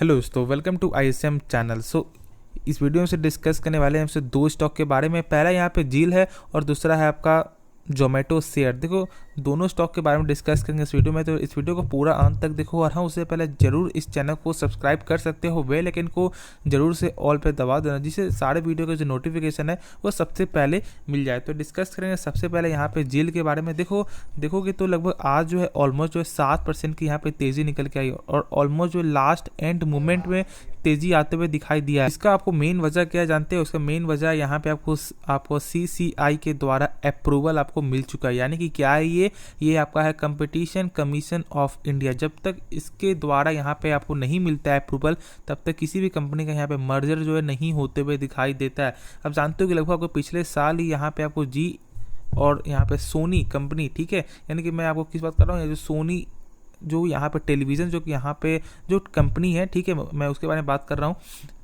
Hello दोस्तों, welcome to ISM channel. इस video में से डिस्कस करने वाले हैं हमसे दो स्टॉक के बारे में। पहला यहाँ पे जील है और दूसरा है आपका जोमेटो शेयर। देखो, दोनों स्टॉक के बारे में डिस्कस करेंगे इस वीडियो में, तो इस वीडियो को पूरा अंत तक देखो। और हाँ, उससे पहले जरूर इस चैनल को सब्सक्राइब कर सकते हो, बेल आइकन को जरूर से ऑल पे दबा देना, जिससे सारे वीडियो का जो नोटिफिकेशन है वो सबसे पहले मिल जाए। तो डिस्कस करेंगे सबसे पहले यहाँ पे जील के बारे में। देखोगे तो लगभग आज जो है ऑलमोस्ट जो है 7% की यहाँ पे तेज़ी निकल के आई और ऑलमोस्ट जो लास्ट एंड मोमेंट में तेज़ी आते हुए दिखाई दिया है। इसका आपको मेन वजह क्या जानते हो? उसका मेन वजह यहाँ पे आपको CCI के द्वारा अप्रूवल आपको मिल चुका है। यानी कि क्या है ये आपका है कंपटीशन कमीशन ऑफ इंडिया। जब तक इसके द्वारा यहाँ पे आपको नहीं मिलता है अप्रूवल, तब तक किसी भी कंपनी का यहाँ पे मर्जर जो है नहीं होते हुए दिखाई देता है। अब जानते हो कि लगभग आपको पिछले साल ही यहाँ पे आपको जी और यहाँ पे सोनी कंपनी, ठीक है, यानी कि मैं आपको किस बात कर रहा हूँ, जो सोनी जो यहाँ पे टेलीविज़न जो कि यहाँ पे जो कंपनी है, ठीक है, मैं उसके बारे में बात कर रहा हूँ।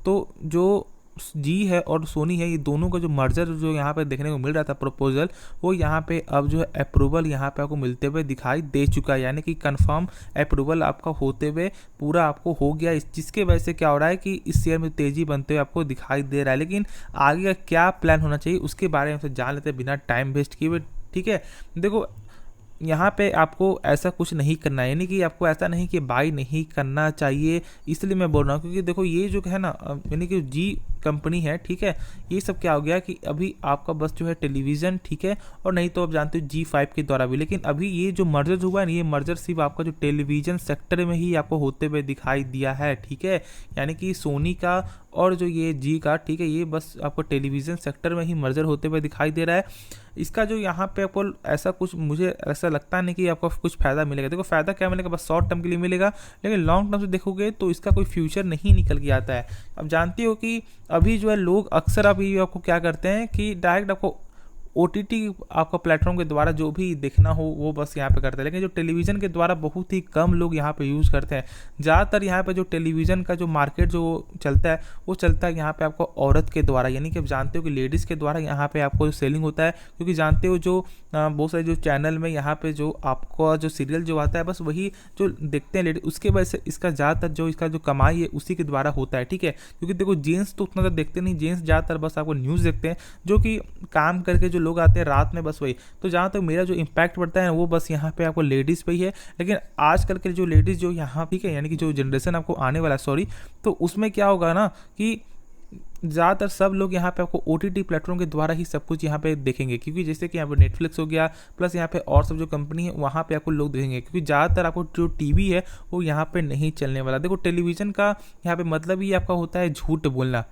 तो जो जी है और सोनी है, ये दोनों का जो मर्जर जो यहाँ पे देखने को मिल रहा था प्रपोजल, वो यहाँ पे अब जो है अप्रूवल यहाँ पे आपको मिलते हुए दिखाई दे चुका है। यानी कि कंफर्म अप्रूवल आपका होते हुए पूरा आपको हो गया। जिसके वजह से क्या हो रहा है कि इस शेयर में तेज़ी बनते हुए आपको दिखाई दे रहा है। लेकिन आगे का क्या प्लान होना चाहिए उसके बारे में जान लेते हैं बिना टाइम वेस्ट किए हुए, ठीक है। देखो, यहाँ पे आपको ऐसा कुछ नहीं करना है, यानी कि आपको ऐसा नहीं कि बाई नहीं करना चाहिए, इसलिए मैं बोल रहा हूँ। क्योंकि देखो, ये जो है ना, यानी कि जी कंपनी है, ठीक है, ये सब क्या हो गया कि अभी आपका बस जो है टेलीविज़न, ठीक है, और नहीं तो आप जानते हो G5 के द्वारा भी। लेकिन अभी ये जो मर्जर हुआ है ना, ये मर्जर सिर्फ आपका जो टेलीविज़न सेक्टर में ही आपको होते हुए दिखाई दिया है, ठीक है। यानी कि सोनी का और जो ये जी का, ठीक है, ये बस आपको टेलीविज़न सेक्टर में ही मर्जर होते हुए दिखाई दे रहा है। इसका जो यहाँ पे आपको ऐसा कुछ, मुझे ऐसा लगता नहीं कि आपको कुछ फ़ायदा मिलेगा। देखो, फ़ायदा क्या मिलेगा, बस शॉर्ट टर्म के लिए मिलेगा, लेकिन लॉन्ग टर्म से देखोगे तो इसका कोई फ्यूचर नहीं निकल के आता है। अब जानते हो कि अभी जो है लोग अक्सर अभी आपको क्या करते हैं कि डायरेक्ट आपको OTT आपका प्लेटफॉर्म के द्वारा जो भी देखना हो वो बस यहाँ पे करते हैं। लेकिन जो टेलीविज़न के द्वारा बहुत ही कम लोग यहाँ पे यूज़ करते हैं। ज़्यादातर यहाँ पे जो टेलीविज़न का जो मार्केट जो चलता है वो चलता है यहाँ पे आपको औरत के द्वारा, यानी कि आप जानते हो कि लेडीज़ के द्वारा यहाँ पे आपको जो सेलिंग होता है। क्योंकि जानते हो जो बहुत सारे जो चैनल में यहाँ पे जो आपको जो सीरियल जो आता है बस वही जो देखते हैं लेडीज, उसके वजह से इसका ज़्यादातर जो इसका जो कमाई है उसी के द्वारा होता है, ठीक है। क्योंकि देखो, जेंट्स तो उतना ज़्यादा देखते नहीं, जेंट्स ज़्यादातर बस आपको न्यूज़ देखते हैं, जो कि काम करके जो लोग आते हैं रात में, बस वही। तो जहाँ तक मेरा जो इम्पैक्ट पड़ता है वो बस यहाँ पे आपको लेडीज़ पे ही है। लेकिन आजकल के जो लेडीज़ जो यहाँ, ठीक है, यानी कि जो जनरेशन आपको आने वाला है, सॉरी, तो उसमें क्या होगा ना कि ज़्यादातर सब लोग यहाँ पे आपको OTT प्लेटफॉर्म के द्वारा ही सब कुछ यहाँ पे देखेंगे। क्योंकि जैसे कि यहाँ पे नेटफ्लिक्स हो गया, प्लस यहाँ पे और सब जो कंपनी है वहाँ पे आपको लोग देखेंगे। क्योंकि ज़्यादातर आपको जो टीवी है वो यहाँ पे नहीं चलने वाला। देखो, टेलीविज़न का यहाँ पे मतलब ही आपका होता है झूठ बोलना,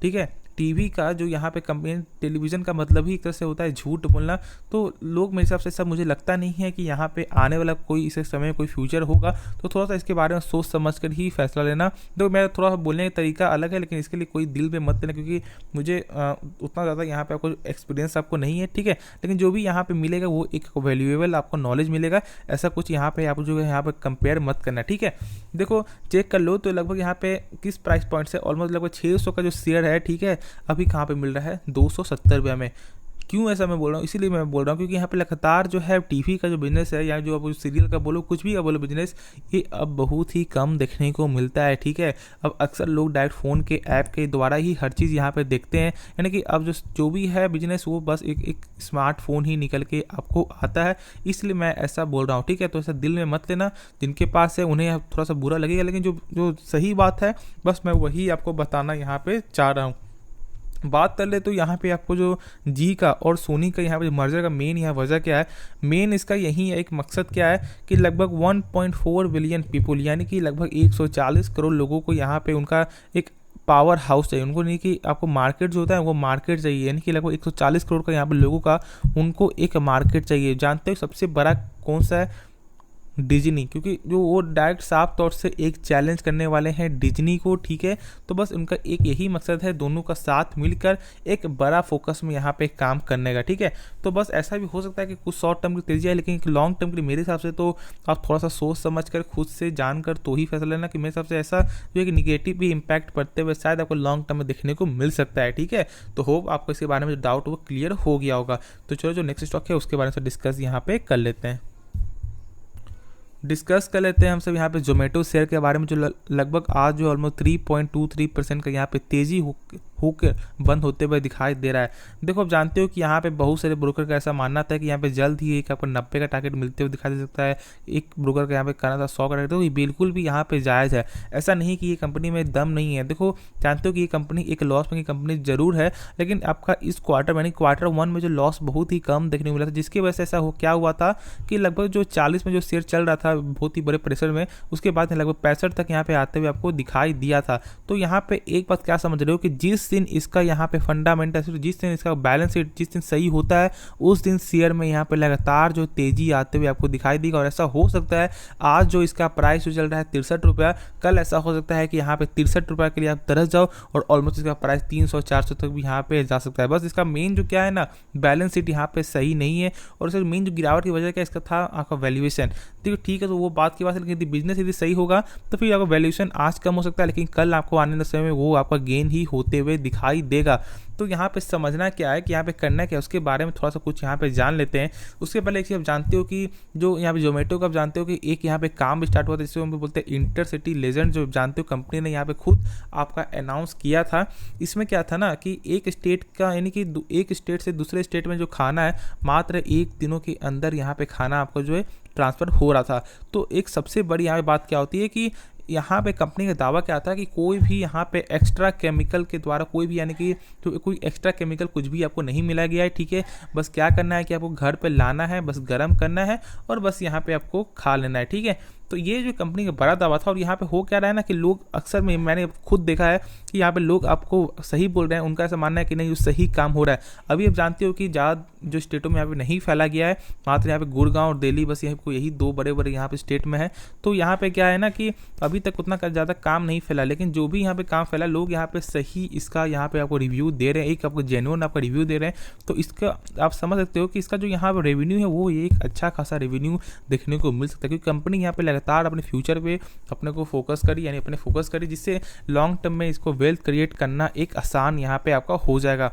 ठीक है। टीवी का जो यहाँ पे कंपनी, टेलीविज़न का मतलब ही एक तरह से होता है झूठ बोलना। तो लोग मेरे हिसाब से सब, मुझे लगता नहीं है कि यहाँ पे आने वाला कोई इस समय कोई फ्यूचर होगा। तो थोड़ा सा इसके बारे में सोच समझ कर ही फैसला लेना। तो मेरा थोड़ा सा बोलने का तरीका अलग है, लेकिन इसके लिए कोई दिल पे मत लेना, क्योंकि मुझे उतना ज़्यादा यहाँ पे आपको एक्सपीरियंस आपको नहीं है, ठीक है। लेकिन जो भी यहाँ पे मिलेगा वो एक वैल्यूएबल आपको नॉलेज मिलेगा। ऐसा कुछ यहाँ पे आप जो है यहाँ पे कंपेयर मत करना, ठीक है। देखो, चेक कर लो तो लगभग यहाँ पे किस प्राइस पॉइंट से ऑलमोस्ट लगभग 600 का जो शेयर है, ठीक है, अभी कहाँ पे मिल रहा है 270 रुपये में। क्यों ऐसा मैं बोल रहा हूँ, इसीलिए मैं बोल रहा हूँ क्योंकि यहाँ पे लगातार जो है टीवी का जो बिजनेस है, या जो आप सीरियल का बोलो, कुछ भी का बोलो बिजनेस, ये अब बहुत ही कम देखने को मिलता है, ठीक है। अब अक्सर लोग डायरेक्ट फ़ोन के ऐप के द्वारा ही हर चीज़ यहाँ पे देखते हैं। यानी कि अब जो भी है बिजनेस वो बस एक स्मार्टफोन ही निकल के आपको आता है, इसलिए मैं ऐसा बोल रहा हूँ, ठीक है। तो ऐसा दिल में मत लेना, जिनके पास है उन्हें थोड़ा सा बुरा लगेगा, लेकिन जो सही बात है बस मैं वही आपको बताना यहाँ पर चाह रहा हूँ। बात कर ले तो यहाँ पे आपको जो जी का और सोनी का यहाँ पे मर्जर का मेन यहाँ वजह क्या है, मेन इसका यही है, एक मकसद क्या है कि लगभग 1.4 बिलियन पीपल, यानी कि लगभग 140 करोड़ लोगों को यहाँ पे उनका एक पावर हाउस चाहिए। उनको नहीं कि आपको मार्केट जो होता है वो मार्केट चाहिए, यानी कि लगभग 140 करोड़ का यहाँ पे लोगों का उनको एक मार्केट चाहिए। जानते हो सबसे बड़ा कौन सा है? डिज्नी। क्योंकि जो वो डायरेक्ट साफ तौर से एक चैलेंज करने वाले हैं डिज्नी को, ठीक है। तो बस उनका एक यही मकसद है, दोनों का साथ मिलकर एक बड़ा फोकस में यहाँ पे काम करने का, ठीक है। तो बस ऐसा भी हो सकता है कि कुछ शॉर्ट टर्म की तेजी है, लेकिन एक लॉन्ग टर्म के लिए मेरे हिसाब से तो आप थोड़ा सा सोच समझ कर खुद से जानकर तो ही फैसला लेना। कि मेरे हिसाब से ऐसा जो है कि निगेटिव भी इम्पैक्ट पड़ते हुए शायद आपको लॉन्ग टर्म में देखने को मिल सकता है, ठीक है। तो होप आपको इसके बारे में जो डाउट वो क्लियर हो गया होगा। तो चलो, जो नेक्स्ट स्टॉक है उसके बारे में डिस्कस यहाँ पे कर लेते हैं। डिस्कस कर लेते हैं हम सब यहाँ पे जोमेटो शेयर के बारे में, जो लगभग आज जो ऑलमोस्ट 3.23% का यहाँ पे तेज़ी होकर बंद होते हुए दिखाई दे रहा है। देखो आप जानते हो कि यहाँ पे बहुत सारे ब्रोकर का ऐसा मानना था कि यहाँ पे जल्द ही एक आपको 90 का टारगेट मिलते हुए दिखाई दे सकता है। एक ब्रोकर का यहाँ पे कहना था 100 का टारगेट, तो ये बिल्कुल भी यहाँ पे जायज़ है। ऐसा नहीं कि ये कंपनी में दम नहीं है। देखो जानते हो कि ये कंपनी एक लॉस में की कंपनी जरूर है, लेकिन आपका इस क्वार्टर यानी Q1 में जो लॉस बहुत ही कम देखने को मिला था, जिसकी वजह से ऐसा क्या हुआ था कि लगभग जो 40 में जो शेयर चल रहा था बहुत ही बड़े प्रेशर में, उसके बाद लगभग 65 तक यहाँ पे आते हुए आपको दिखाई दिया था। तो यहाँ पे एक बात क्या समझ रहे हो कि जिस दिन इसका यहाँ पे फंडामेंटल, जिस दिन इसका बैलेंस शीट जिस दिन सही होता है, उस दिन शेयर में यहाँ पे लगातार जो तेजी आते हुए आपको दिखाई देगा। और ऐसा हो सकता है आज जो इसका प्राइस जो चल रहा है 63 रुपया, कल ऐसा हो सकता है कि यहाँ पे 63 रुपये के लिए आप तरस जाओ और ऑलमोस्ट इसका प्राइस 300-400 तक भी यहाँ पे जा सकता है। बस इसका मेन जो क्या है ना, बैलेंस शीट यहाँ पे सही नहीं है। और इसका मेन जो गिरावट की वजह क्या इसका था आपका वैल्यूएशन। देखो ठीक है, तो वो बात की बात है, लेकिन यदि बिजनेस यदि सही होगा तो फिर आपका वैल्यूएशन आज कम हो सकता है, लेकिन कल आपको आने वाले समय में वो आपका गेन ही होते हुए दिखाई देगा। तो यहाँ पे समझना क्या है कि यहाँ पे करना क्या है, उसके बारे में थोड़ा सा कुछ यहाँ पे जान लेते हैं। उसके पहले एक चीज़ आप जानते हो कि जो यहाँ पे जोमेटो का आप जानते हो कि एक यहाँ पे काम स्टार्ट हुआ था, जिसको हम बोलते हैं इंटरसिटी लेजेंड, जो जानते हो कंपनी ने यहाँ पे खुद आपका अनाउंस किया था। इसमें क्या था ना कि एक स्टेट का यानी कि एक स्टेट से दूसरे स्टेट में जो खाना है मात्र 1 दिनों के अंदर यहाँ पे खाना आपको जो है ट्रांसफ़र हो रहा था। तो एक सबसे बड़ी यहाँ पे बात क्या होती है कि यहाँ पे कंपनी का दावा क्या था कि कोई भी यहाँ पे एक्स्ट्रा केमिकल के द्वारा कोई भी यानी कि तो कोई एक्स्ट्रा केमिकल कुछ भी आपको नहीं मिला गया है। ठीक है, बस क्या करना है कि आपको घर पे लाना है, बस गर्म करना है और बस यहाँ पे आपको खा लेना है। ठीक है, तो ये जो कंपनी का बड़ा दावा था। और यहाँ पे हो क्या रहा है ना कि लोग अक्सर में मैंने खुद देखा है कि यहाँ पे लोग आपको सही बोल रहे हैं, उनका ऐसा मानना है कि नहीं जो सही काम हो रहा है। अभी आप जानते हो कि ज़्यादा जो स्टेटों में यहाँ पे नहीं फैला गया है, मात्र यहाँ पे गुड़गांव और दिल्ली, बस यही 2 बड़े यहाँ पे स्टेट में है। तो यहाँ पे क्या है ना कि अभी तक उतना ज़्यादा काम नहीं फैला, लेकिन जो भी यहाँ पे काम फैला लोग यहाँ पे सही इसका यहाँ पे आपको रिव्यू दे रहे हैं, एक आपको जेन्युइन आपका रिव्यू दे रहे हैं। तो इसका आप समझ सकते हो कि इसका जो यहाँ पे रेवेन्यू है वो एक अच्छा खासा रेवेन्यू देखने को मिल सकता है, क्योंकि कंपनी यहाँ पे लगातार अपने फ्यूचर पे अपने को फोकस करी, यानी अपने फोकस करी, जिससे लॉन्ग टर्म में इसको वेल्थ क्रिएट करना एक आसान यहाँ पे आपका हो जाएगा।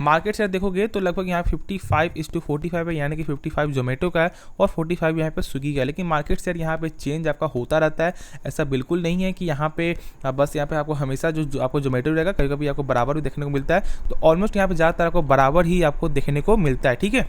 मार्केट शेयर देखोगे तो लगभग यहाँ 55:45 है, यानी कि 55 जोमेटो का है और 45 यहाँ पे स्विगी का है। लेकिन मार्केट शेयर यहाँ पे चेंज आपका होता रहता है, ऐसा बिल्कुल नहीं है कि यहाँ पे बस यहाँ पे आपको हमेशा जो आपको जोमेटो रहेगा, कभी कभी आपको बराबर भी देखने को मिलता है। तो ऑलमोस्ट यहाँ पे ज़्यादातर आपको बराबर ही आपको देखने को मिलता है। ठीक है,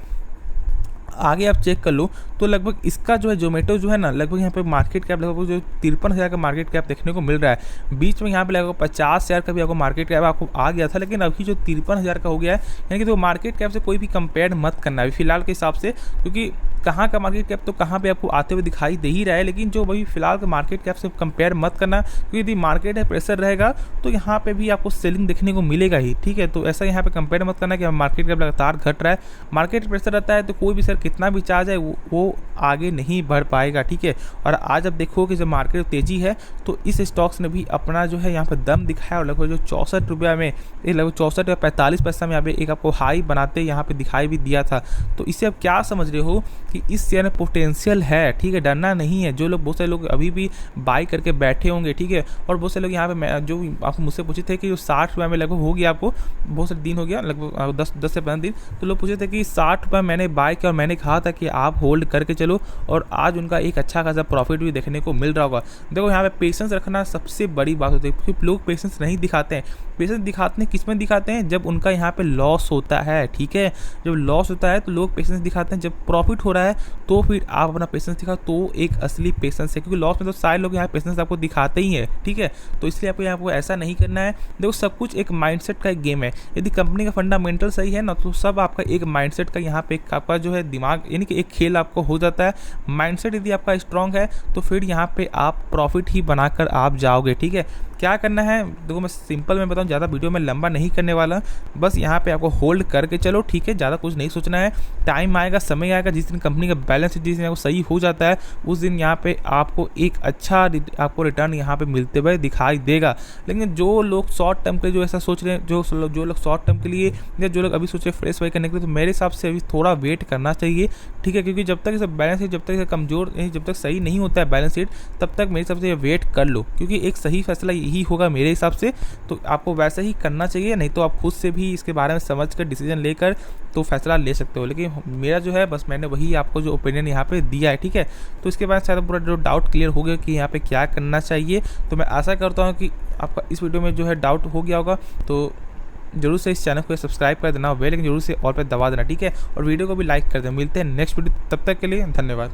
आगे आप चेक कर लो तो लगभग इसका जो है जोमेटो जो है ना, लगभग यहाँ पे मार्केट कैप लगभग जो 53,000 का मार्केट कैप देखने को मिल रहा है। बीच में यहाँ पे लगभग 50,000 का भी आपको मार्केट कैप आपको आ गया था, लेकिन अभी जो 53,000 का हो गया है, यानी कि तो मार्केट कैप से कोई भी कंपेयर मत करना अभी फिलहाल के हिसाब से, क्योंकि कहाँ का मार्केट कैप तो कहाँ पे आपको आते हुए दिखाई दे ही रहा है, लेकिन जो भाई फिलहाल के मार्केट कैप से कंपेयर मत करना, क्योंकि यदि मार्केट है प्रेशर रहेगा तो यहाँ पे भी आपको सेलिंग देखने को मिलेगा ही। ठीक है, तो ऐसा यहाँ पे कंपेयर मत करना कि मार्केट कैप लगातार घट रहा है। मार्केट प्रेशर रहता है तो कोई भी शेयर कितना भी चार्ज है वो आगे नहीं बढ़ पाएगा। ठीक है, और आज आप देखो कि जब मार्केट तेजी है तो इस स्टॉक्स ने भी अपना जो है यहाँ पर दम दिखाया और लगभग जो 64 रुपया में, लगभग 64 या 45 पैसा में यहाँ पे एक आपको हाई बनाते यहाँ पे दिखाई भी दिया था। तो इससे आप क्या समझ रहे हो कि इस शेयर में पोटेंशियल है। ठीक है, डरना नहीं है। जो लोग बहुत सारे लोग अभी भी बाई करके बैठे होंगे, ठीक है, और बहुत सारे लोग यहाँ पे जो आपको मुझसे पूछे थे कि जो 60 रुपये में लगभग हो गया, आपको बहुत सारे दिन हो गया, लगभग 10 से 15 दिन, तो लोग पूछे थे कि 60 रुपये मैंने बाई किया और मैंने कहा था कि आप होल्ड करके चलो, और आज उनका एक अच्छा खासा प्रॉफिट भी देखने को मिल रहा होगा। देखो यहाँ पे पेशेंस रखना सबसे बड़ी बात होती है, क्योंकि लोग पेशेंस नहीं दिखाते हैं। पेशेंस दिखाते हैं किस में दिखाते हैं, जब उनका यहाँ पे लॉस होता है। ठीक है, जब लॉस होता है तो लोग पेशेंस दिखाते हैं, जब प्रॉफिट हो रहा है तो फिर आप अपना पेशेंस दिखाओ, तो एक असली पेशेंस है, क्योंकि लॉस में तो सारे लोग यहाँ पेशेंस आपको दिखाते ही है। ठीक है, तो इसलिए आपको यहाँ पे ऐसा नहीं करना है। देखो सब कुछ एक माइंडसेट का एक गेम है। यदि कंपनी का फंडामेंटल सही है ना, तो सब आपका एक माइंडसेट का यहाँ पे आपका जो है दिमाग, यानी कि एक खेल आपको हो जाता है। माइंडसेट यदि आपका स्ट्रांग है तो फिर यहाँ पे आप प्रॉफिट ही बनाकर आप जाओगे। ठीक है, क्या करना है देखो, मैं सिंपल में बताऊं, ज़्यादा वीडियो में लंबा नहीं करने वाला, बस यहाँ पे आपको होल्ड करके चलो। ठीक है, ज़्यादा कुछ नहीं सोचना है। टाइम आएगा, समय आएगा, जिस दिन कंपनी का बैलेंस शीट जिस दिन आपको सही हो जाता है, उस दिन यहाँ पे आपको एक अच्छा आपको रिटर्न यहाँ पे मिलते हुए दिखाई देगा। लेकिन जो लोग शॉर्ट टर्म के जो ऐसा सोच रहे हैं, जो लोग शॉर्ट टर्म के लिए या जो लोग अभी सोच रहे हैं फ्रेश बाई करने के लिए, तो मेरे हिसाब से अभी थोड़ा वेट करना चाहिए। ठीक है, क्योंकि जब तक इसे बैलेंस शीट जब तक कमज़ोर, जब तक सही नहीं होता है बैलेंस शीट, तब तक मेरे हिसाब से वेट कर लो, क्योंकि एक सही फैसला यही सही होगा मेरे हिसाब से, तो आपको वैसा ही करना चाहिए। नहीं तो आप खुद से भी इसके बारे में समझ कर डिसीजन लेकर तो फैसला ले सकते हो। लेकिन मेरा जो है बस मैंने वही आपको जो ओपिनियन यहाँ पे दिया है, ठीक है। तो इसके बाद शायद पूरा जो डाउट क्लियर हो गया कि यहाँ पे क्या करना चाहिए। तो मैं आशा करता हूँ कि आपका इस वीडियो में जो है डाउट हो गया होगा। तो जरूर से इस चैनल को सब्सक्राइब कर देना, बेल आइकन जरूर से ऑल पे दबा देना, ठीक है। और वीडियो को भी लाइक कर देना। मिलते हैं नेक्स्ट वीडियो, तब तक के लिए धन्यवाद।